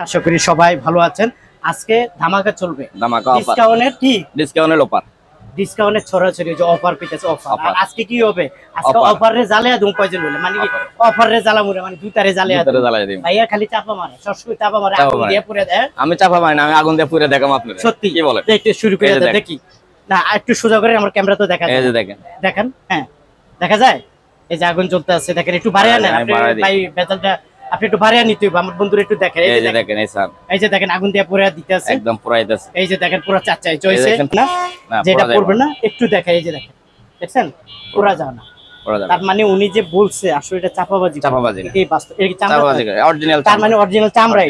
আশা করি সবাই ভালো আছেন। আজকে ধামাকা চলবে, ধামাকা অফার, ডিসকাউন্টের কি ডিসকাউন্টের অফার, ডিসকাউন্টের ছড়াছড়ি যে অফার পেতেছে অফার। অফার। আজকে কি হবে? আজকে অফার রে জ্বালিয়ে দুম কয়জন বলে মানে কি অফার রে জ্বালা মুরে মানে দুইটারে জ্বালিয়ে দিই। ভাইয়া খালি চাপা মারে, সবসময় চাপা মারে, আগুন দিয়ে পুরে দেয়। আমি চাপা মারি না, আমি আগুন দিয়ে পুরে দেখাম আপনাদের। সত্যি কি বলেন? একটু শুরু করে দেন দেখি। না একটু সোজা করে আমার ক্যামেরা তো দেখা যায়। এই যে দেখেন, দেখেন, হ্যাঁ দেখা যায়। এই যে আগুন জ্বলতে আছে, দেখেন একটু বাড়িয়ে নেন আপনি ভাই, বেতালটা আপনি একটু বাড়িয়ে নিতে হবে আমার বন্ধুরা, একটু দেখেন। এই যে দেখেন, এই স্যার, এই যে দেখেন আগুন দিয়ে পুরো দিতে আছে, একদম পুরাইতেছে। এই যে দেখেন পুরো চাচাই চইছে না, যেটা পড়বে না একটু দেখেন। এই যে দেখেন, দেখছেন পুরো যায় না। তার মানে উনি যে বলছে আসলে এটা চাপাবাজি, চাপাবাজি এই বাস্তব এই চাপাবাজি অরিজিনাল, তার মানে অরিজিনাল চামড়া,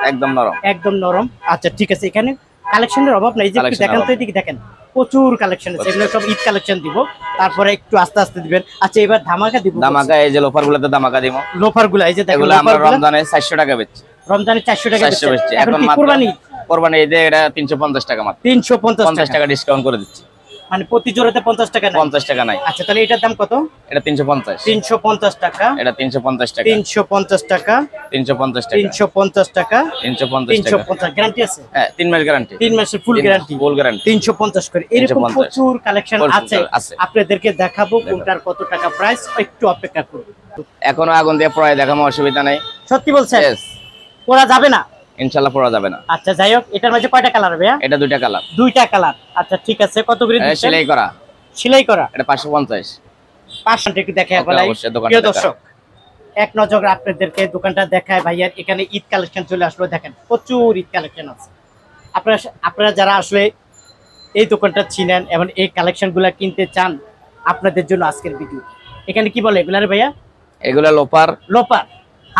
একদম নরম, একদম নরম। আচ্ছা ঠিক আছে, এখানে কালেকশনের অভাব নাই। এই যে দেখেন তো, এদিকে দেখেন প্রচুর কালেকশন আছে, এগুলো সব ঈদ কালেকশন দিব, তারপরে একটু আস্তে আস্তে দিবেন। আচ্ছা এবার ধামাকা দিব, ধামাকা। এই যে লোফার গুলোতে ধামাকা দিব, লোফার গুলো এই যে দেখেন, এগুলো আমরা রমজানে 400 টাকা বেচছি, রমজানে 400 টাকা বেচছি। এখন কি কুরবানি, কুরবানি এই যে এটা 350 টাকা মাত্র, 350 টাকা ডিসকাউন্ট করে দিচ্ছি, মানে প্রতি জোড়াতে 50 টাকা নাই, 50 টাকা নাই। আচ্ছা তাহলে এটার দাম কত? এটা 350, 350 টাকা, এটা 350 টাকা, 350 টাকা, 350 টাকা, 350 টাকা, 350 টাকা। 350 গ্যারান্টি আছে? হ্যাঁ 3 মাস গ্যারান্টি, 3 মাসের ফুল গ্যারান্টি, ফুল গ্যারান্টি 350 করে। এরকম 350 প্রচুর কালেকশন আছে, আছে, আপনাদেরকে দেখাবো কোনটার কত টাকা প্রাইস, একটু অপেক্ষা করুন। এখনো আগুন দিয়ে পড়ায় দেখানো অসুবিধা নাই। সত্যি বলছেন? Yes, পরা যাবে না? ইনশাআল্লাহ পড়া যাবে না। আচ্ছা যাই হোক, এটার মধ্যে কয়টা কালার হবে? এটা দুইটা কালার, দুইটা কালার। আচ্ছা ঠিক আছে, কত করে দিচ্ছেন? সেলাই করা, সেলাই করা, এটা 550। 500 একটু দেখায় বলাই। প্রিয় দর্শক, এক নজর আপনাদেরকে দোকানটা দেখায় ভাইয়ার। এখানে ঈদ কালেকশন চলে আসলো, দেখেন প্রচুর ঈদ কালেকশন আছে। আপনারা যারা আসলে এই দোকানটা চিনেন এবং এই কালেকশনগুলো কিনতে চান, আপনাদের জন্য আজকের ভিডিও। এখানে কি বলে এগুলারে ভাইয়া? এগুলা লোপার, লোপার,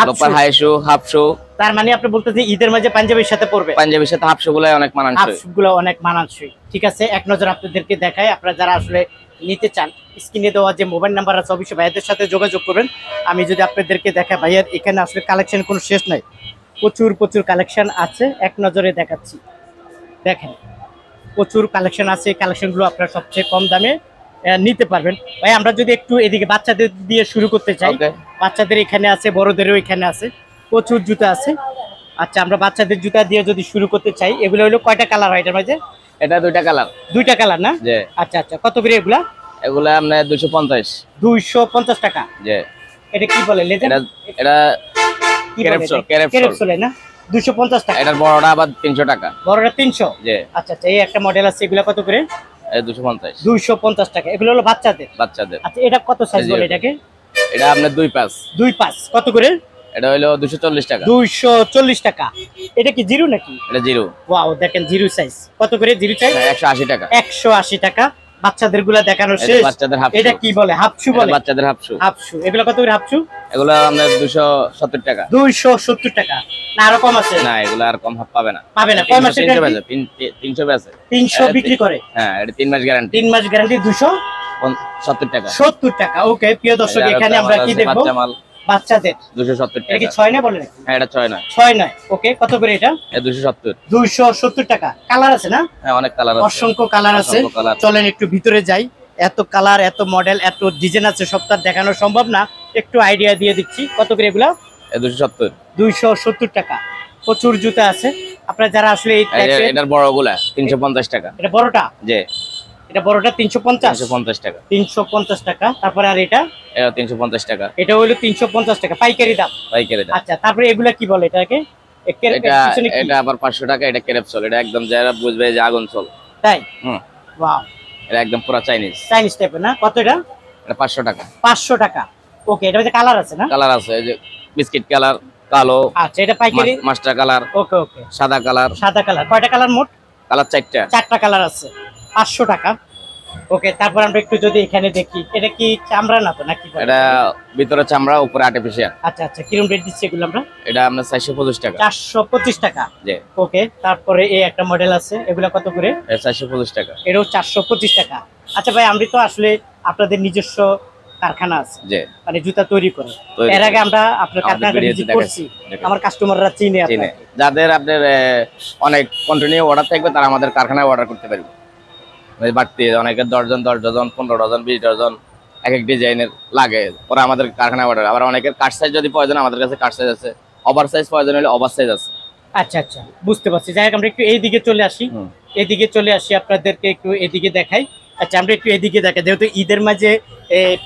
লোপার হাই শু, হাফ শু। তার মানে আপনি বলতেছেন ঈদের মাঝে পাঞ্জাবির সাথে পরবে? পাঞ্জাবির সাথে হাফ শু গুলো অনেক মানানসই, হাফ শু গুলো অনেক মানানসই। ঠিক আছে, এক নজর আপনাদেরকে দেখায়। আপনারা যারা আসলে নিতে চান, স্ক্রিনে দেওয়া যে মোবাইল নাম্বার আছে অবশ্যই ভাইয়াদের সাথে যোগাযোগ করবেন। আমি যদি আপনাদেরকে দেখাই ভাইয়ার এখানে আসলে কালেকশন কোনো শেষ নাই, প্রচুর প্রচুর কালেকশন আছে, এক নজরে দেখাচ্ছি। দেখেন প্রচুর কালেকশন আছে, কালেকশনগুলো আপনারা সবচেয়ে কম দামে নিতে পারবেন। ভাই আমরা যদি একটু এদিকে বাচ্চাদের দিয়ে শুরু করতে চাই, বাচ্চাদের এখানে আছে, বড়দেরও এখানে আছে, প্রচুর জুতা আছে। আচ্ছা আমরা বাচ্চাদের জুতা দিয়ে যদি শুরু করতে চাই, এগুলো হলো কয়টা কালার হয় এটার মাঝে? এটা দুইটা কালার, দুইটা কালার না? আচ্ছা আচ্ছা, কত করে এগুলা? এগুলা আপনার 250, 250 টাকা। জি। এটা কি বলে লেজেন্ড? এটা ক্যারেপসোল না? 250 টাকা। এটার বড়টা আবার 300 টাকা। বড়টা 300? জি। আচ্ছা আচ্ছা, এই একটা মডেল আছে, এগুলা কত করে? 250, 250 টাকা। এগুলো হলো বাচ্চাদের। বাচ্চাদের। আচ্ছা এটা কত সাইজ বলে এটাকে? এটা আপনার 2.5, 2.5 কত করে? এটা হলো 240 টাকা। 240 টাকা। এটা কি জিরো নাকি? এটা জিরো। ওয়াও, দেখেন জিরো সাইজ। কত করে জিরো সাইজ? 180 টাকা। 180 টাকা। বাচ্চাদের গুলা দেখানো শেষ। বাচ্চাদের হাফ শু। এটা কি বলে? হাফ শু বলে? বাচ্চাদের হাফ শু। হাফ শু। এগুলা কত করে হাফ শু? এগুলা আপনার 270 টাকা। 270 টাকা। না আরো কম আছে? না, এগুলা আর কম পাবে না। পাবে না। কয় মাসের গ্যারান্টি? 300 বেচে। 300 বিক্রি করে? হ্যাঁ, এটা 3 মাস গ্যারান্টি। 3 মাস গ্যারান্টি 270 টাকা। 70 টাকা। ওকে প্রিয় দর্শক, এখানে আমরা কি দেখব? বাচ্চাদের 270 টাকা। এটা কি 6 না বলে নাকি? হ্যাঁ এটা 6 নয়। 6 নয়। ওকে কত করে এটা? 270। 270 টাকা। কালার আছে না? হ্যাঁ অনেক কালার আছে, অসংখ্য কালার আছে। চলেন একটু ভিতরে যাই। এত কালার, এত মডেল, এত ডিজাইন আছে, সবটা দেখানো সম্ভব না, একটু আইডিয়া দিয়ে দিচ্ছি। কত করে এগুলা? 270। 270 টাকা। প্রচুর জুতা আছে। আপনারা যারা আসলে এই টাইপের, এটার বড়গুলা 350 টাকা। এটা বড়টা? জি। এটা বড়টা 350? 350 টাকা। 350 টাকা। তারপরে আর এটা? এটা 350 টাকা। এটা হলো 350 টাকা পাইকারি দাম। পাইকারি দাম। আচ্ছা তারপরে এগুলা কি বলে এটাকে? এটা আবার 500 টাকা। এটা ক্রেপসোল। এটা একদম যারা বুঝবে যে আগুন চল। তাই? হুম। ওয়াও, এটা একদম পুরো চাইনিজ টাইপের না? কত এটা? এটা 500 টাকা। 500 টাকা। ওকে, এটা মধ্যে কালার আছে না? কালার আছে, এই যে বিস্কিট কালার, কালো। আচ্ছা এটা পাইকারি? Master colour. Okay okay. সাদা কালার। সাদা কালার। কয়টা কালার মোট? কালার 4টা। 4টা কালার আছে। 500 টাকা। ওকে, তারপর আমরা একটু যদি এখানে দেখি, এটা কি চামড়া না তো নাকি? এটা ভিতরে চামড়া, উপরে আর্টিফিশিয়াল। আচ্ছা আচ্ছা, কিরকম রেট দিচ্ছে এগুলো আমরা? এটা আমরা 425 টাকা। 425 টাকা। জি। ওকে, তারপরে এই একটা মডেল আছে, এগুলা কত করে? এটা 425 টাকা। এটাও 425 টাকা। আচ্ছা ভাই, আমরা তো আসলে আপনাদের নিজস্ব কারখানা আছে, মানে জুতা তৈরি করে। এর আগে আমরা আপনার কারখানাটা ভিজিট করছি, আমার কাস্টমাররা চিনে আপনাকে। যাদের আপনার অনেক কন্টিনিউ অর্ডার থাকবে তারা আমাদের কারখানায় অর্ডার করতে পারবে। বাড়তি অনেকের 10 জন, 15 ডজন, 20 ডজন এক এক ডিজাইনের লাগে, ওরা আমাদের কারখানায় অর্ডার। আবার অনেকের কাট সাইজ যদি প্রয়োজন, আমাদের কাছে কাট সাইজ আছে। ওভার সাইজ প্রয়োজন হলে ওভার সাইজ আছে। আচ্ছা আচ্ছা, বুঝতে পারছি। যাই হোক, আমরা একটু এইদিকে চলে আসি। হুম। এদিকে চলে আসি, আপনাদেরকে একটু এদিকে দেখাই। আচ্ছা, আমরা একটু এদিকে দেখাই, যেহেতু ঈদের মাঝে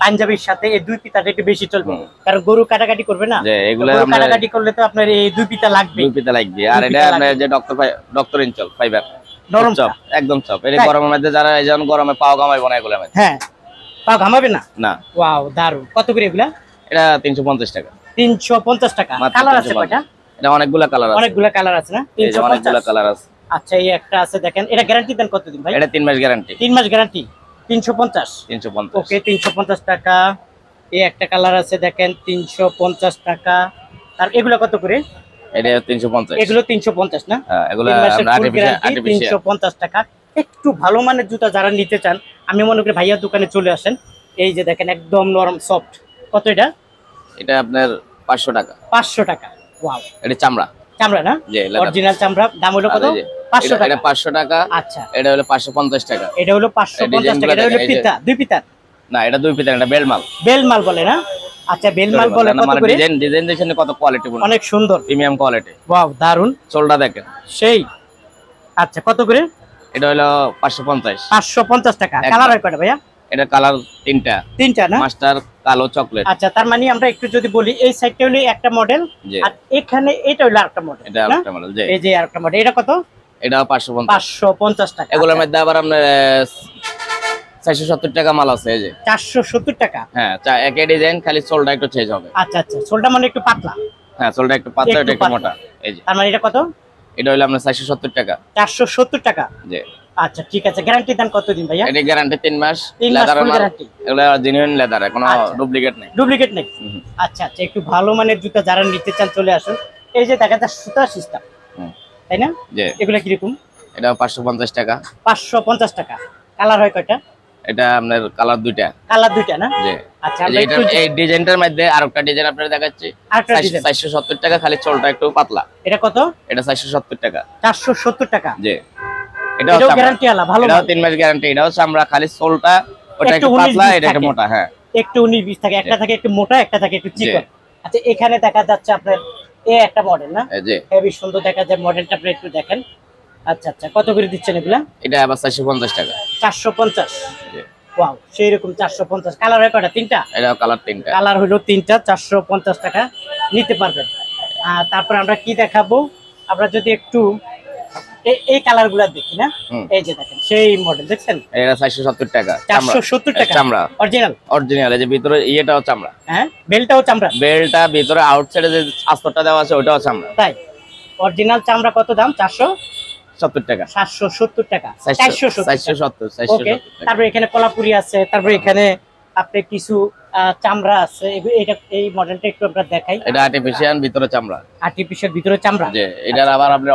পাঞ্জাবির সাথে এই দুই পিতাটা একটু বেশি চলবে, হুম। কারণ গরু কাটাকাটি করবে না। যে তো এগুলো গরু আমরা কাটাকাটি করলে তো আপনার এই দুই পিতা লাগবে। দুই পিতা লাগবে। আর দুই এটা পিতা আপনার লাগবে। যে ডক্টর ইনচল ফাইবার নরম চপ, একদম চপ। এটা তাই? গরমের মধ্যে যারা এই যেমন গরমে পাও কামাইবো না এগুলো মধ্যে। হ্যাঁ, পা ঘামাবে না। না, ওয়াও, দারুন। কত করে এগুলা? এটা 350 টাকা 350 টাকা। মাত্র। কালার আছে 350 কয়টা? এটা অনেকগুলা কালার আছে, অনেকগুলা কালার আছে না? এই যে অনেকগুলা 350। কালার আছে। আচ্ছা, এই একটা আছে দেখেন, এটা গ্যারান্টি দেন কতদিন ভাই? এটা 3 মাস গ্যারান্টি। 3 মাস গ্যারান্টি। 350। 350। ওকে, 350 টাকা। এই একটা কালার আছে দেখেন, 350 টাকা। আর এগুলো কত করে? এটা 350। এগুলো 350 না? হ্যাঁ, এগুলো 3 মাসের আমরা ফুল গ্যারান্টি, আর্টিফিশিয়াল। 350 টাকা। একটু ভালো মানের জুতা যারা নিতে চান, আমি মনে করি ভাইয়ার দোকানে চলে আসেন। এই যে দেখেন, একদম নরম সফট। কত এটা? এটা আপনার 500 টাকা। 500 টাকা। ওয়াও, এটা চামড়া। চামড়া না? জি, leather। অরিজিনাল চামড়া। দাম হলো আর কত? এই যে 500 এটা টাকা। 500 টাকা। আচ্ছা, এটা হলো 550 টাকা। এটা হলো 550 টাকা। এটা হলো এই যে- পিতা, দুই পিতা। না, এটা দুই পিতা, এটা বেল মাল। বেল মাল বলে না? আচ্ছা, বেল মাল বলে। কত মানে করে? ডিজাইন দেখছেন কত কোয়ালিটি, অনেক সুন্দর। Premium quality. ওয়াও, দারুন। চোলটা দেখেন সেই। আচ্ছা, কত করে? এটা হলো 550। 550 টাকা। একদম। কালার হয় কয়টা ভাইয়া? এটা কালার তিনটা, তিনটা না? মাস্টার, কালো, চকলেট। আচ্ছা, তার মানে আমরা একটু যদি বলি, এই সাইডটা হলো একটা মডেল, জি। আর এখানে এটা হলো আরেকটা মডেল এটা না? একটা মডেল। জি, এই যে আরেকটা মডেল। এটা কত? এটা 550। 550 টাকা। এগুলোর মধ্যে আবার আপনার 470 টাকা মাল আছে। এই যে 470 টাকা। হ্যাঁ, একই ডিজাইন, খালি সোলটা একটু চেঞ্জ হবে। আচ্ছা আচ্ছা, সোলটা মানে একটু পাতলা। হ্যাঁ, সোলটা একটু পাতলা, একটু এটা একটু পাতলা। মোটা। এই যে তার মানে এটা কত? এটা হলো আপনার 470 টাকা। 470 টাকা। জি, আচ্ছা, ঠিক আছে। গ্যারান্টি দেন কতদিন ভাইয়া? এটা গ্যারান্টি 3 মাস। 3 মাস লেদার ফুল মাল, গ্যারান্টি। এগুলো জেনুইন লেদার, কোনো আচ্ছা। ডুপ্লিকেট নেই। ডুপ্লিকেট নেই। হুম। আচ্ছা আচ্ছা, একটু ভালো মানের জুতা যারা নিতে চান চলে আসুন। এই যে দেখা যায় সুতা সিস্টেম, হুম। তাই না? জি, এগুলা কিরকম? এটা 550 টাকা। 550 টাকা। কালার হয় কয়টা? এটা আপনার কালার দুইটা। কালার দুইটা না? জি, আচ্ছা, এই যে আমরা একটু এই ডিজাইনটার মধ্যে আরেকটা ডিজাইন আপনাদের দেখাচ্ছি। আরেকটা ডিজাইন। 470 টাকা, খালি চোলটা একটু পাতলা। এটা কত? এটা 470 টাকা। 470 টাকা। জি, এটাও চামড়া। গ্যারান্টি আলা, ভালো এটাও মাল। 3 মাস গ্যারান্টি। এটাও চামড়া, খালি সোলটা ওটা একটু একটু 19 পাতলা, 20 এটা একটু থাকে। মোটা। হ্যাঁ, একটু 19-20 থাকে, একটা থাকে একটু মোটা, একটা থাকে একটু চিকন। জি। আচ্ছা, এখানে দেখা যাচ্ছে আপনার একটা মডেল না? এই যে হেভি সুন্দর দেখা যায় মডেলটা, আপনি একটু দেখেন। আচ্ছা আচ্ছা, কত করে দিচ্ছেন এগুলা? এটা আবার 450 টাকা। 450। জি, ওয়াও, সেই রকম 450। কালার হয় কয়টা? তিনটা। এটাও কালার তিনটা। কালার হলো তিনটা, 450 টাকা নিতে পারবেন। আর তারপর আমরা কি দেখাবো, আমরা যদি একটু এই কালার গুলা দেখি না? হুম। এই যে দেখেন, সেই মডেল দেখছেন, এটা 470 টাকা। চামড়া। 470 টাকা। চামড়া অরিজিনাল। অরিজিনাল। এই যে ভিতরে ইয়েটাও চামড়া, হ্যাঁ, বেলটাও চামড়া। বেলটা ভিতরে আউটসাইডে যে আস্তরটা দেওয়া আছে ওটাও চামড়া। তাই? অরিজিনাল চামড়া কত দাম? 70 টাকা। 770 টাকা। 470 টাকা। 470 ওকে, 470 টাকা। তারপরে এখানে কলাপুরি আছে, তারপরে এখানে আপনি কিছু চামড়া আছে। এটা এই মডেলটা একটু আমরা দেখাই। এটা আর্টিফিশিয়াল, ভিতরে চামড়া। আর্টিফিশিয়াল, ভিতরে চামড়া। যে এটার আবার আপনার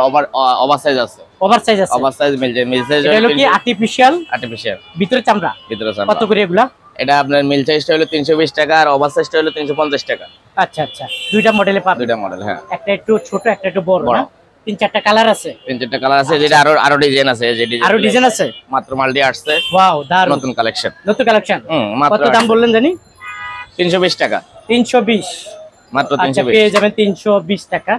ওভার সাইজ আছে। ওভার সাইজ আছে। ওভার সাইজ মিল সাইজ এটা হলো কি আর্টিফিশিয়াল, আর্টিফিশিয়াল, ভিতরে চামড়া। ভিতরে চামড়া। কত করে এগুলা? এটা আপনার মিল সাইজটা হলো 320 টাকা, আর ওভার সাইজটা হলো 350 টাকা। আচ্ছা আচ্ছা, দুইটা মডেলে পাবেন। দুইটা মডেল। হ্যাঁ, একটা একটু ছোট, একটা একটু বড় বড়। না? 3-4টা কালার আছে। 3-4টা কালার আছে। যেটা আরো ডিজাইন আছে। যে আরো ডিজাইন আছে। মাত্র মাল দিয়ে আসছে, ওয়াও, দারুন। নতুন কালেকশন। নতুন কালেকশন। মাত্র কত দাম বললেন জানি? 320 টাকা। 320। মাত্র আচ্ছা, 320। পেয়ে যাবেন 320 টাকা।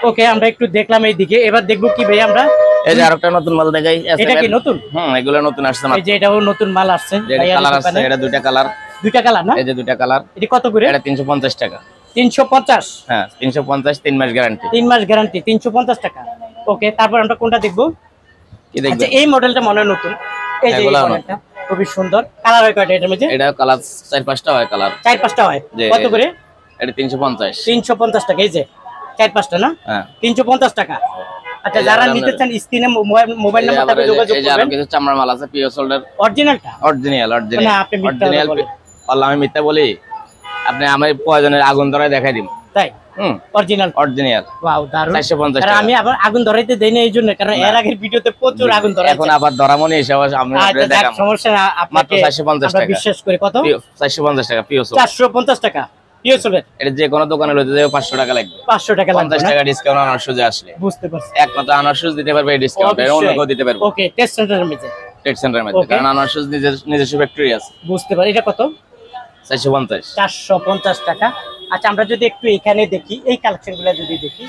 ওকে, আমরা একটু দেখলাম এইদিকে, এবার দেখবো কি ভাই আমরা। এই যে আরেকটা নতুন মাল দেখাই। এটা কি নতুন? এগুলো নতুন আসছে এই মাত্র। যে এটাও নতুন মাল আসছে ভাইয়ার কালার আছে, দোকানে। এটা দুইটা কালার। দুইটা কালার না? এই যে দুইটা কালার। এটা কত করে? এটা 350 টাকা। 350। হ্যাঁ, 350, 3 মাস গ্যারান্টি। 3 মাস গ্যারান্টি, 350 টাকা। ওকে, তারপর আমরা কোনটা দেখবো? কি আচ্ছা, দেখবেন? এই মডেলটা মনে হয় নতুন। এই যে এই এগুলা মডেলটা খুবই সুন্দর। কালার হয় কয়টা এটার মধ্যে? এটা কালার 4-5টা হয় কালার। 4-5টা হয়। জি। কত করে? এটা 350। 350 টাকা। এই যে 4-5টা না? হ্যাঁ, 350 টাকা। আচ্ছা, এই যে যারা আপনার- নিতে চান স্ক্রিনে মোবাইল এই যে নাম্বারটাতে আবার যোগাযোগ এই যে আরো করবেন। কিছু চামড়ার মাল আছে, পিও সোল্ডার। অরিজিনালটা? অরিজিনাল না, অরিজিনাল আপনি মিথ্যা অরিজিনাল। বলেন। আল্লাহ, আমি মিথ্যা বলি? আপনি আমার প্রয়োজনের আগুন ধরায় দেখাই দিন। তাই? অরিজিনাল। অরিজিনাল। ওয়াও, দারুণ। 450 কারণ টাকা। আমি আবার আগুন ধরাইতে দেই না, এই জন্য, কারণ এর আগের ভিডিওতে প্রচুর আগুন ধরাইছে। এখন আবার ধরামনি হিসাবে আমি আচ্ছা, আপনাদের যাক, দেখাবো। সমস্যা না, মাত্র আপনাকে 450 আমরা টাকা। বিশ্বাস করি। কত? 450 টাকা পিও সোল্ডার। 450 টাকা পিও সোলের। এটা যে কোনো দোকানে লইতে যাবে 500 টাকা লাগবে। 500 টাকা লাগবে 50 না? টাকা ডিসকাউন্ট আনার সুযোগ আসলে। বুঝতে পারছি। একমাত্র আনার সুযোগ দিতে পারবে এই ডিসকাউন্ট, এর অন্য কেউ দিতে পারবে। ওকে, টেস্ট সেন্টারের মধ্যে। ট্রেড সেন্টারের মধ্যে, Okay. কারণ আনার সুযোগ নিজস্ব ফ্যাক্টরি আছে। বুঝতে পারি। এটা কত? 450। 450 টাকা। আচ্ছা, আমরা যদি একটু এখানে দেখি, এই কালেকশনগুলো যদি দেখি,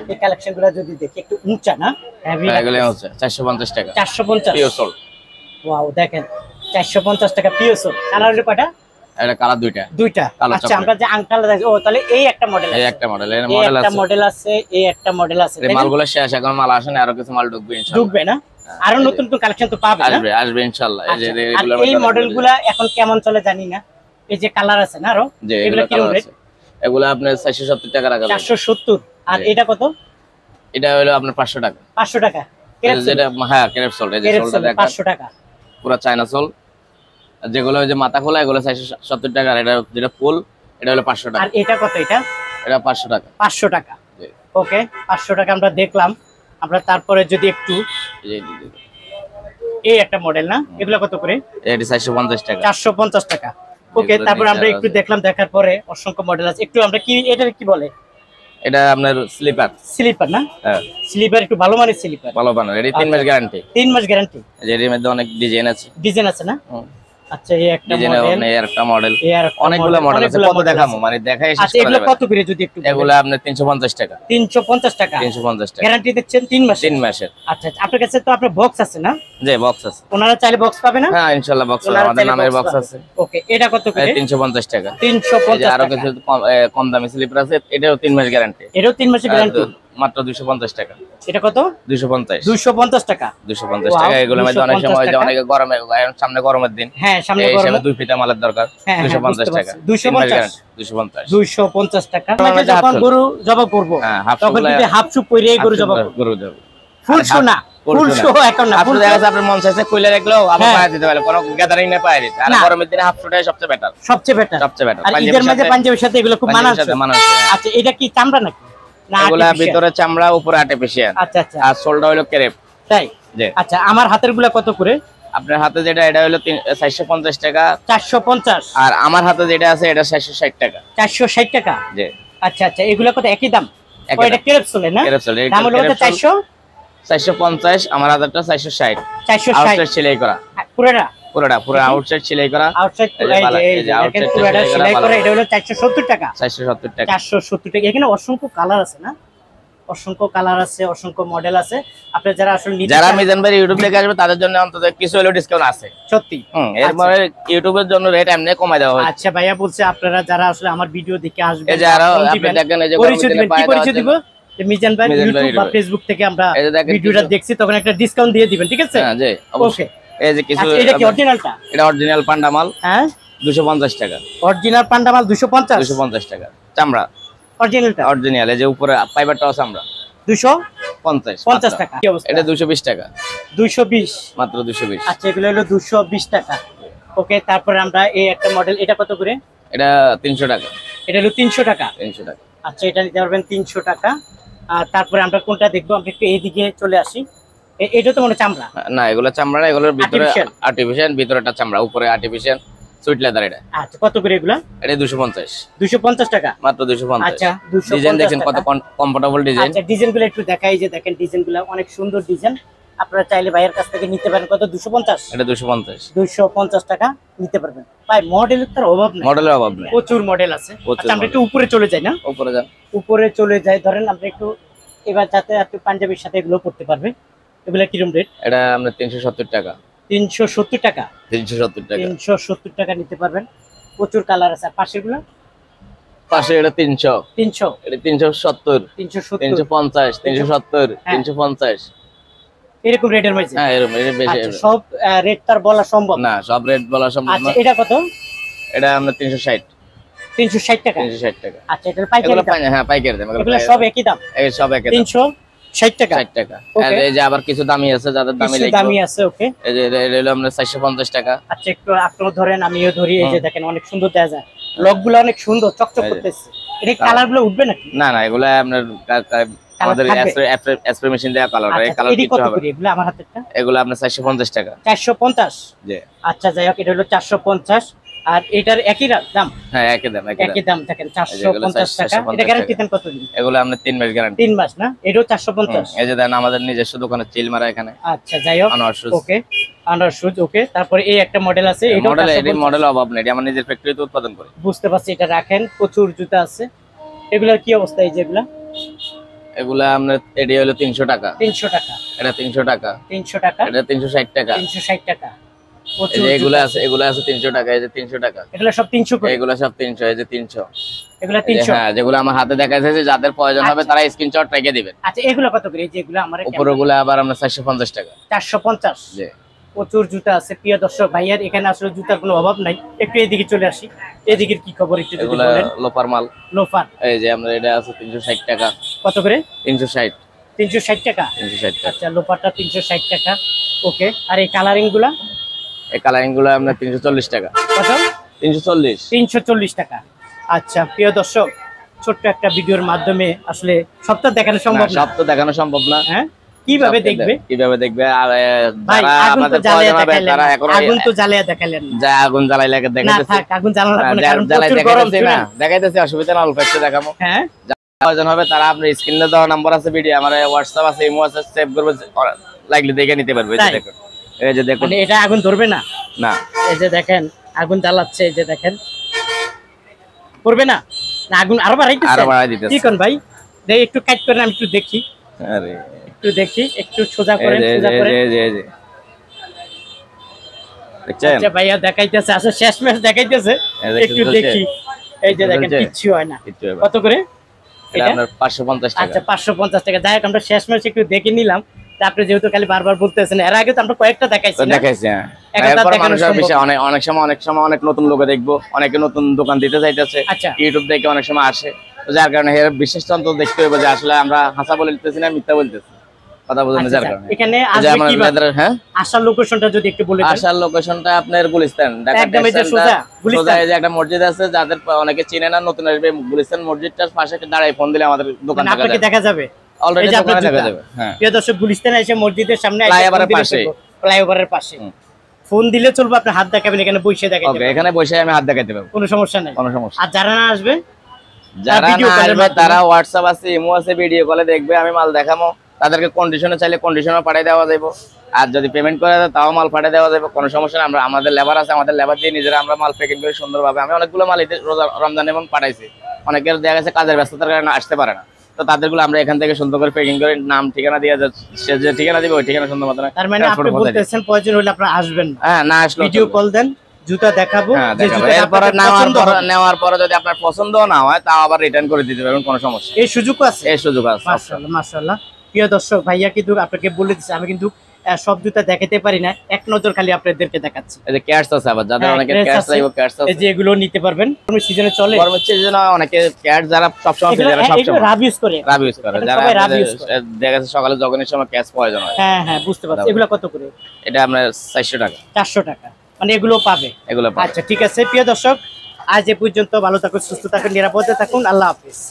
এই কালেকশন গুলো যদি দেখি একটু উঁচা না, হেভি এগুলো হচ্ছে 450 টাকা 450 পিওর সোল। ওয়াও দেখেন 450 টাকা পিওর সোল। কালার কয়টা? এটা কালার দুইটা। দুইটা। কালো আচ্ছা chocolate। আমরা যে আংকাল দেখি, ও তাহলে এই একটা মডেল এই আছে, একটা মডেল, এর এই মডেল একটা আছে, মডেল আছে, এই একটা মডেল আছে। এই মালগুলো শেষ, এখন মাল আসে না, আরো কিছু মাল ঢুকবে ইনশাআল্লাহ। ঢুকবে না? আরো নতুন নতুন কালেকশন তো পাবে না? আসবে আসবে ইনশাআল্লাহ। এই যে আচ্ছা, আর এগুলো এই মডেলগুলা এখন কেমন চলে জানি না। এই যে কালার আছে না আরো, যে এগুলা এগুলো কিরকম কালার রেট? আছে, এগুলো আপনার 470 টাকা রাখা যাবে। 470। আর জি। এটা কত? এটা হলো আপনার 500 টাকা। 500 টাকা। যেটা হ্যাঁ ক্রেপ সোল, এই যে সোলটা দেখেন 500 টাকা। পুরো চায়না সোল। যেগুলো ওই যে মাথা খোলা, এগুলো 470 টাকা। আর এটা যেটা ফুল, এটা হলো 500 আর টাকা। এটা কত? এটা এটা 500 টাকা। 500 টাকা। জি। ওকে 500 টাকা আমরা দেখলাম। আমরা তারপরে যদি একটু এই একটা মডেল না, এগুলা কত করে? এটা 450 টাকা। 450 টাকা। ওকে এগুলো তারপর আমরা নিচে একটু আছে। দেখলাম, দেখার পরে অসংখ্য মডেল আছে। একটু আমরা কি এটা কি বলে? এটা আপনার স্লিপার। স্লিপার না? হ্যাঁ স্লিপার, একটু ভালো মানের স্লিপার। ভালো বানানো, এটা 3 মাস গ্যারান্টি। 3 মাস গ্যারান্টি। যে এর মধ্যে অনেক ডিজাইন আছে। ডিজাইন আছে না? আচ্ছা এই একটা ডিজাইন মডেল, আপনি এর একটা মডেল, এই আর একটা অনেকগুলো মডেল আছে। কত দেখামু মানে দেখাই শেষ আচ্ছা করা এগুলো যাবে কত না। করে যদি একটু বলেন? এগুলো আপনার 350 টাকা। 350 টাকা। 350 টাকা গ্যারান্টি দিচ্ছেন 3 মাস? 3 মাসের। আচ্ছা আচ্ছা, আপনার কাছে তো আপনার বক্স আছে না? যে বক্স আছে, ওনারা চাইলে বক্স পাবে না? হ্যাঁ ইনশাআল্লাহ বক্স আছে, ওনারা আমাদের চাইলে নামের box বক্স পাবে। আছে। ওকে এটা কত করে? 350 টাকা। 350 আরো টাকা। কিছু কম দামি স্লিপার আছে, এটাও 3 মাস গ্যারান্টি। এটাও 3 মাসের গ্যারান্টি। মাত্র 250 টাকা। এটা কত? 250 250 টাকা। 250 Wow, টাকা। এগুলোর মধ্যে অনেক 250 সময় যে টাকা। অনেক গরমে, এখন সামনে গরমের দিন, হ্যাঁ সামনে এই গরম। হিসাবে 2 ফিটা মালের দরকার। হ্যাঁ, হ্যাঁ, 250 বুঝতে টাকা। পারছি। 250 250 250 টাকা। আমরা আমরা যে যখন half গরু জবা করব হ্যাঁ, half তখন শুগুলা- যদি হাফ চুপ করে এই গরু জবা করব। গরু দেব। ফুল শো না, ফুল শো এখন না, হাফ ফুল দেখা শো যাচ্ছে আপনার মন চাইছে কইলে রাখলেও আবার হ্যাঁ। পায়ে দিতে পারে, কোনো গ্যাদারিং না পায়ে দিতে। আর না। গরমের দিনে হাফ শুটাই সবচেয়ে বেটার। সবচেয়ে বেটার। সবচেয়ে better। আর পাঞ্জাবির ঈদের মাঝে সাথে- পাঞ্জাবির সাথে এগুলো খুব পাঞ্জাবির মানানসই। সাথে মানানসই, হ্যাঁ। আচ্ছা এটা কি চামড়া নাকি না এগুলা artificial? ভিতরে চামড়া, উপরে আর্টিফিশিয়াল। আচ্ছা আচ্ছা আর সোলটা হলো ক্রেপ। তাই। জি। আচ্ছা আমার হাতের গুলা কত করে? আপনার হাতে যেটা, এটা হলো 450 টাকা। 450। আর আমার হাতে যেটা আছে এটা 460 টাকা। 460 টাকা। জি। আচ্ছা আচ্ছা এগুলা কত একই দাম? একই ও এটা দাম। ক্রেপসুলে না? ক্রেপসুল, এটা দাম হলো কত? ক্রেপসুল। 450, আমার হাতেরটা 460। 460। আউটসাইড সেলাই করা পুরোটা পুরোটা, পুরো আউটসাইড সেলাই করা। আউটসাইড এই যে বালা- এই যে দেখেন outside টা পুরোটা সেলাই সেলাই করা করে। ভালো। এটা হলো 470 টাকা। 470 টাকা। 470 টাকা। এখানে অসংখ্য কালার আছে না, অসংখ্য কালার আছে, অসংখ্য মডেল আছে। আপনি যারা আসলে নিতে যারা চান- মিজান ভাই ইউটিউব দেখে আসবে তাদের জন্য অন্তত কিছু হলেও ডিসকাউন্ট আছে। সত্যি। এরপরে ইউটিউবের জন্য রেট এমনি কমাই দেওয়া হয়েছে। আচ্ছা ভাইয়া বলছে আপনারা যারা আসলে আমার ভিডিও দেখে আসবেন, এই যে আরো ফোন আপনি দিবেন, দেখেন, এই যে পরিচয় গরমের দিবেন। দিনে কি পায়ে পরিচয় দেওয়ার দিব? যে মিজান ভাই মিজান ভাই ইউটিউব বা ইউটিউবে। ফেসবুক থেকে আমরা এই যে দেখেন ভিডিওটা কিছু- দেখছি, তখন একটা ডিসকাউন্ট দিয়ে দিবেন, ঠিক আছে? হ্যাঁ জি ওকে। অবশ্যই। এই যে কিছু আচ্ছা এটা কি অরিজিনালটা? এটা অরিজিনাল পান্ডা মাল, হ্যাঁ 250 টাকা। অরিজিনাল পান্ডা মাল 250। 250 টাকা চামড়া অরিজিনালটা অরিজিনাল। এই যে উপরে ফাইবারটাও চামড়া। 250 50 টাকা। কি অবস্থা? এটা 220 টাকা 220। মাত্র 220। আচ্ছা এগুলো হলো 220 টাকা। ওকে তারপরে আমরা এই একটা মডেল, এটা কত করে? এটা 300 টাকা। এটা হলো 300 টাকা। 300 টাকা। আচ্ছা এটা নিতে পারবেন 300 টাকা। আর তারপরে আমরা কোনটা দেখবো? আমরা একটু এইদিকে চলে আসি। এটা তো মনে হয় চামড়া। না এগুলো চামড়া না, এগুলোর ভিতরে Artificial। আর্টিফিশিয়াল, ভিতরেটা চামড়া, উপরে আর্টিফিশিয়াল সুইট লেদার। এটা আচ্ছা কত করে এগুলা? এটা 250 250 টাকা। মাত্র 250। আচ্ছা 250 ডিজাইন দেখেন কত টাকা। Comfortable design. আচ্ছা ডিজাইনগুলো একটু দেখাই, যে দেখেন ডিজাইনগুলো অনেক সুন্দর ডিজাইন। আপনারা চাইলে ভাইয়ের কাছ থেকে নিতে পারেন। কত? 250। এটা 250। 250 টাকা নিতে পারবেন। ভাই মডেলের তার অভাব নেই, মডেলের অভাব নেই, প্রচুর মডেল আছে। প্রচুর আচ্ছা আমরা model। একটু উপরে চলে যাই না? উপরে যান। উপরে চলে যাই, ধরেন আমরা একটু এবার যাতে আপনি পাঞ্জাবির সাথে এগুলো পড়তে পারবে। এগুলা কিরকম রেট? এটা আমরা 370 টাকা। 370 টাকা। 370 টাকা। 370 টাকা নিতে পারবেন। প্রচুর কালার আছে। আর পাশের গুলো পাশে এটা 300, 300, এটা 370, 370 350, 370, হ্যাঁ। 350। এরকম রেটের মধ্যে। হ্যাঁ এরকম, এটা বেশি। আচ্ছা সব রেট তার বলা সম্ভব না। না সব রেট বলা সম্ভব আচ্ছা না। এটা কত? এটা আমরা 360, 360 টাকা। 360 টাকা। আচ্ছা এটার পাইকারি এগুলো দাম? হ্যাঁ পাইকারি দাম। এগুলো সব একই দাম? এই সব একই দাম, 360 টাকা। 60 টাকা। Okay. আর এই যে আবার কিছু দামি আছে, যাদের দামি কিছু লাগবে, দামি আছে। ওকে এই যে এটা হলো আমরা 450 টাকা। আচ্ছা একটু আপনিও ধরেন, আমিও ধরি। এই যে দেখেন অনেক সুন্দর দেয়া যায়, লকগুলো অনেক সুন্দর চকচক এই যে। করতেছে। এটা কালার গুলো উঠবে নাকি? না না এগুলো আপনার আমাদের থাকবে? স্প্রে মেশিন দেওয়া কালার, এই আচ্ছা কালার এটি কিছু কত হবে করে এগুলো? আমার হাতেরটা এগুলো আপনার 450 টাকা। 450। জি আচ্ছা যাই হোক, এটা হলো 450। আর এটার একই দাম? হ্যাঁ একই দাম, একই দাম। একই দাম। দেখেন যেগুলো 450 টাকা। 450 এটা গ্যারান্টি টাকা। দেন কতদিন? এগুলো আপনার 3 মাস গ্যারান্টি। 3 মাস না? এটাও 450। এই যে দেন আমাদের নিজস্ব দোকানে চিল মারা এখানে আচ্ছা যাই হোক, আনোয়ার শুজ। ওকে আন্ডার শুজ। ওকে তারপরে এই একটা মডেল আছে, এটাও মডেল, এর 450। মডেল অভাব নেই, এটা আমার নিজের ফ্যাক্টরিতে উৎপাদন করি। বুঝতে পারছি। এটা রাখেন, প্রচুর জুতা আছে। এগুলার কি অবস্থা? এই যেগুলা এগুলা আপনার এডি হলো 300 টাকা, 300 টাকা, এটা 300 টাকা, 300 টাকা, এটা 360 টাকা, 360 টাকা। এই প্রচুর যে এগুলা জুতা আছে, এগুলা আছে 300 টাকা, এই যে 300 টাকা, এগুলো সব 300 করে, এগুলা সব 300, এই যে 300, এগুলো এই যে 300। হ্যাঁ, যেগুলো আমার হাতে দেখা যাচ্ছে, যাদের প্রয়োজন হবে তারা স্ক্রিনশট রেখে দিবেন। আচ্ছা এগুলো কত করে? এই যে এগুলো আমার উপরগুলা আবার আমরা 450 টাকা। 450। জি, প্রচুর জুতা আছে প্রিয় দর্শক। ভাইয়ার এখানে আসলে জুতার কোনো অভাব নাই। একটু এদিকে চলে আসি, এদিকের কি খবর একটু যদি এগুলা বলেন। লোপার মাল, লোফার এই যে আমরা এটা আছে 360 টাকা, কত করে? 360, 360 টাকা। 360 টাকা। আচ্ছা লোফারটা 360 টাকা, ওকে। আর এই কালারিং গুলা এই কালারিং গুলো আমরা 340 টাকা, কত? 340। 340 টাকা। আচ্ছা প্রিয় দর্শক, ছোট্ট একটা ভিডিওর মাধ্যমে আসলে সবটা দেখানো সম্ভব না। সব তো দেখানো সম্ভব না। হ্যাঁ, কিভাবে সব দেখবে কিভাবে দেখবে? আর ভাই? যারা আগুন তো আমাদের জ্বালিয়ে প্রয়োজন হবে দেখাইলেন তারা না। এখন আগুন তো জ্বালিয়ে দেখাইলেন না। যা আগুন জ্বালাইলে না দেখাইতেছি, থাক, আগুন জ্বালানো লাগবে না, কারণ জ্বালাই প্রচুর গরম। দেখাইতেছি না, শুনেন। দেখাইতেছি, অসুবিধা না, অল্প একটু দেখাবো। হ্যাঁ, প্রয়োজন হবে তারা আপনার স্ক্রিনে দেওয়া নাম্বার আছে, ভিডিও আমার হোয়াটসঅ্যাপ আছে, ইমো আছে, সেভ করবে, লাগলে দেখে নিতে পারবে। এই যে তাই? দেখুন, এই যে দেখুন, মানে এটা আগুন ধরবে না? না এই যে দেখেন আগুন জ্বালাচ্ছে, এই যে দেখেন, করবে না? না আগুন আরো বাড়াইতেছে? আরো বাড়াই দিতেছে। কি কোন ভাই? দেখ একটু কাট করেন, আমি একটু দেখি, আরে একটু দেখি, একটু সোজা এই করেন, যে, সোজা এই করেন। যে, এই যে, এই যে। দেখছেন? আচ্ছা ভাইয়া দেখাইতেছে, আসলে শেষ ম্যাচ দেখাইতেছে, এই দেখছেন, একটু চলছে? দেখি। এই যে দেখেন, চলছে? কিচ্ছু হয় না। কিচ্ছু হবে না। কত করে এটা এটা? আপনার 550 টাকা। আচ্ছা 550 টাকা। যাই হোক, আমরা শেষ ম্যাচ একটু দেখে নিলাম। তা আপনি যেহেতু খালি বারবার বলতেছেন, এর আগে তো আমরা কয়েকটা দেখাইছি তো না? দেখাইছি, হ্যাঁ। একটা তো এরপর দেখানো মানুষের সম্ভব বিষয় না। অনেক সময় অনেক নতুন লোক দেখবো, অনেকে নতুন দোকান দিতে চাইতেছে, আচ্ছা। ইউটিউব দেখে অনেক সময় আসে, তো যার কারণে এর বিশেষ তন্ত্র দেখতে হবে যে আসলে আমরা হাসা বলতেছি না মিথ্যা বলতেছি, কথা বুঝুন, আচ্ছা, যার আচ্ছা। কারণে এখানে এই যে আসবে আমার কিভাবে? leather, হ্যাঁ, আসার লোকেশনটা যদি একটু বলে দেন। আসার লোকেশনটা আপনার গুলিস্তান, ঢাকা একদম এই যে টেক্সটাইল সোজা, সোজা, গুলিস্তান। এই যে একটা মসজিদ আছে, যাদের অনেকে চিনে না, নতুন আসবে, গুলিস্তান মসজিদটার পাশে দাঁড়ায় ফোন দিলে আমাদের দোকান মানে দেখা আপনাকে যায়, দেখা যাবে অলরেডি এই যে আপনার দোকানে দেখা জুতা। যাবে। হ্যাঁ, প্রিয় দর্শক, গুলিস্তানে এসে মসজিদের সামনে ফ্লাইওভারের পাশে। ফ্লাইওভারের পাশে হুম। ফোন দিলে চলবে, আপনি হাত দেখাবেন, এখানে বসে দেখাইতে ওকে, পারবেন। এখানে বসে আমি হাত দেখাইতে পারবো, কোনো সমস্যা নাই। কোনো সমস্যা। আর যারা না আসবে, যারা ভিডিও না কলের আসবে মাধ্যমে। তারা হোয়াটসঅ্যাপ আছে, ইমো আছে, ভিডিও কলে দেখবে, আমি মাল দেখাবো, তাদেরকে কন্ডিশনে চাইলে কন্ডিশনে পাঠিয়ে দেওয়া যাবে, আর যদি পেমেন্ট করে দেয় তাও মাল পাঠিয়ে দেওয়া যাবে, কোনো সমস্যা না। আমরা আমাদের লেবার আছে, আমাদের লেবার দিয়ে নিজেরা আমরা মাল প্যাকিং করে সুন্দরভাবে, আমি অনেকগুলো মাল ঈদের রমজান এবং পাঠাইছি, অনেকের দেখা গেছে কাজের ব্যস্ততার কারণে আসতে পারে না, তো তাদেরগুলো আমরা এখান থেকে সুন্দর করে প্যাকিং করে নাম ঠিকানা দিয়ে সে যে ঠিকানা দিবে ওই ঠিকানা সুন্দর মতো তার মানে আপনি বলতেছেন প্রয়োজন হলে আপনারা আসবেন না, হ্যাঁ, না আসলে ভিডিও কল দেন, জুতা দেখাবো, হ্যাঁ যে দেখাবো, জুতাটা এরপরে আপনাদের পছন্দ হবে। নেওয়ার পরে যদি আপনার পছন্দ না হয় তাও আবার রিটার্ন করে দিতে পারবেন, কোনো সমস্যা, এই সুযোগও আছে। এই সুযোগ আছে। মাশাআল্লাহ, মাশাআল্লাহ। প্রিয় দর্শক, ভাইয়া কিন্তু আপনাকে বলে দিচ্ছে, আমি কিন্তু সব জুতা দেখাতে পারি না, এক নজর খালি আপনাদেরকে দেখাচ্ছি। এই যে ক্যাটস আছে, আবার যাদের হ্যাঁ, অনেকে ক্যাটস ক্যাটস আছে। লাগবে, ক্যাটস এই আছে, যে এগুলো নিতে পারবেন, কোন সিজনে চলে। গরমের জন্য অনেকে ক্যাট যারা সবসময় এগুলো যারা এগুলো সবসময় রাব ইউজ করে। রাব ইউজ করে, এখন যারা সবাই রাব use করে। দেখা যাচ্ছে সকালে জগনের সময় ক্যাচ প্রয়োজন হয়, হ্যাঁ হ্যাঁ, বুঝতে পারছি। এগুলো কত করে? এটা আপনার 400 টাকা, 400 টাকা। মানে এগুলো পাবে। এগুলো পাবেন। আচ্ছা ঠিক আছে প্রিয় দর্শক, আজ এ পর্যন্ত। ভালো থাকুন, সুস্থ থাকুন, নিরাপদে থাকুন। আল্লাহ হাফেজ।